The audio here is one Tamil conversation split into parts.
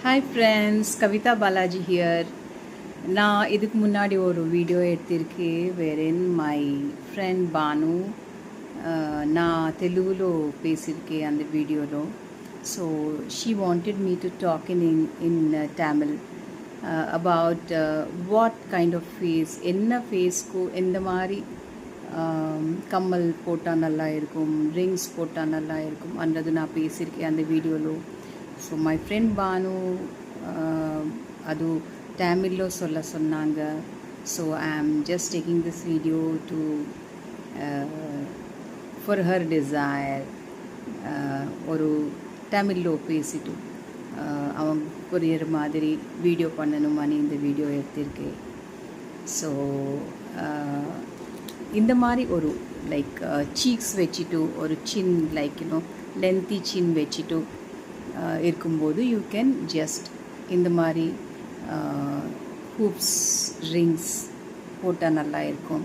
Hi friends, Kavitha Balaji here. நான் இதுக்கு முன்னாடி ஒரு வீடியோ எடுத்திருக்கேன் வேரின் மை ஃப்ரெண்ட் பானு நான் தெலுங்குలో பேசியிருக்கேன் அந்த வீடியோలో. So she wanted me to talk in Tamil about what kind of face, என்ன ஃபேஸ்க்கு எந்த மாதிரி கம்மல் போட்டால் நல்லா இருக்கும், ரிங்ஸ் போட்டால் நல்லா இருக்கும் அன்றது நான் பேசியிருக்கேன் அந்த வீடியோలో. ஸோ மை ஃப்ரெண்ட் பானு அது தமிழ்లో சொன்னாங்க. So I am just taking this video to for her desire. ஒரு தமிழ்లో பேசிட்டு அவங்க புரியிற மாதிரி வீடியோ பண்ணணுமான்னு இந்த வீடியோ எடுத்திருக்கேன். ஸோ இந்த மாதிரி ஒரு லைக் சீக்ஸ் வச்சுட்டு ஒரு சின் லைக் லென்த்தி சின் வச்சுட்டு இருக்கும்போது யூ கேன் ஜஸ்ட் இந்த மாதிரி ஹூப்ஸ் ரிங்ஸ் போட்டால் நல்லா இருக்கும்,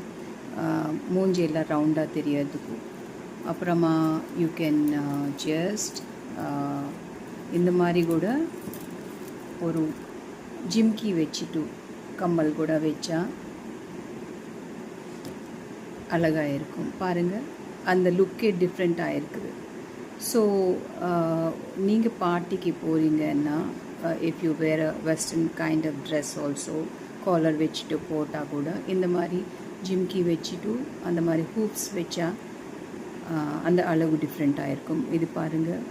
மூஞ்சியெல்லாம் ரவுண்டாக தெரியறதுக்கு. அப்புறமா யூ கேன் ஜஸ்ட் இந்த மாதிரி கூட ஒரு ஜிம்கி வச்சுட்டு கம்மல் கூட வச்சா அழகாக இருக்கும். பாருங்கள், அந்த லுக்கே டிஃப்ரெண்ட்டாக இருக்குது. ஸோ நீங்கள் பார்ட்டிக்கு போகிறீங்கன்னா if you wear a western kind of dress also collar வச்சுட்டு போட்டால் கூட இந்த மாதிரி ஜிம்கி வச்சுட்டு அந்த மாதிரி ஹூப்ஸ் வச்சா அந்த அழகு டிஃப்ரெண்ட்டாக இருக்கும். இது பாருங்கள்.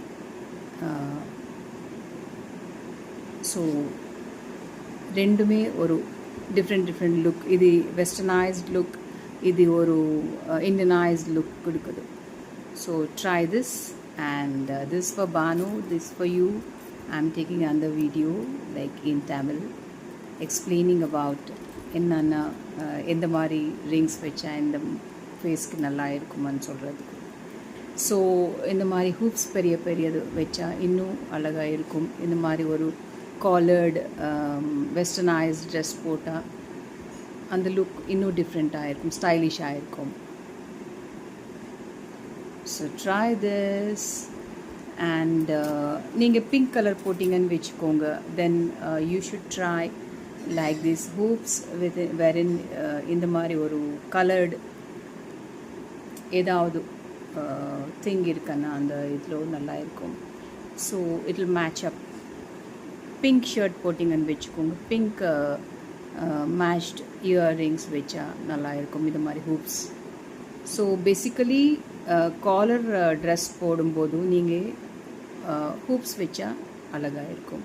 ஸோ ரெண்டுமே ஒரு டிஃப்ரெண்ட் லுக். இது வெஸ்டர்னைஸ்ட் லுக், இது ஒரு இண்டியனைஸ்ட் லுக் கொடுக்குது. So try this. And this for Banu, this for you. I'm taking another video like in Tamil explaining about என்னென்ன எந்த மாதிரி ரிங்ஸ் வச்சா இந்த ஃபேஸ்க்கு நல்லா இருக்குமான்னு சொல்கிறதுக்கு. ஸோ இந்த மாதிரி ஹூப்ஸ் பெரியது வச்சா இன்னும் அழகாக இருக்கும். இந்த மாதிரி ஒரு காலர்டு வெஸ்டர்னைஸ் ட்ரெஸ் போட்டால் அந்த லுக் இன்னும் டிஃப்ரெண்ட்டாக இருக்கும், ஸ்டைலிஷாக இருக்கும். So try this. And நீங்கள் பிங்க் கலர் போட்டிங்கன்னு வச்சுக்கோங்க, தென் you should try like these hoops with wherein இந்த மாதிரி ஒரு கலர்டு ஏதாவது திங் இருக்குன்னா அந்த இதில் நல்லா இருக்கும். So it will match up. Pink shirt போட்டிங்கன்னு வச்சுக்கோங்க, பிங்க் மேட்ச்ட் இயர்ரிங்ஸ் வச்சா நல்லா இருக்கும் இது மாதிரி hoops. So basically collar dress போடும்போது நீங்கள் ஹூப்ஸ் வச்சா அழகாக இருக்கும்.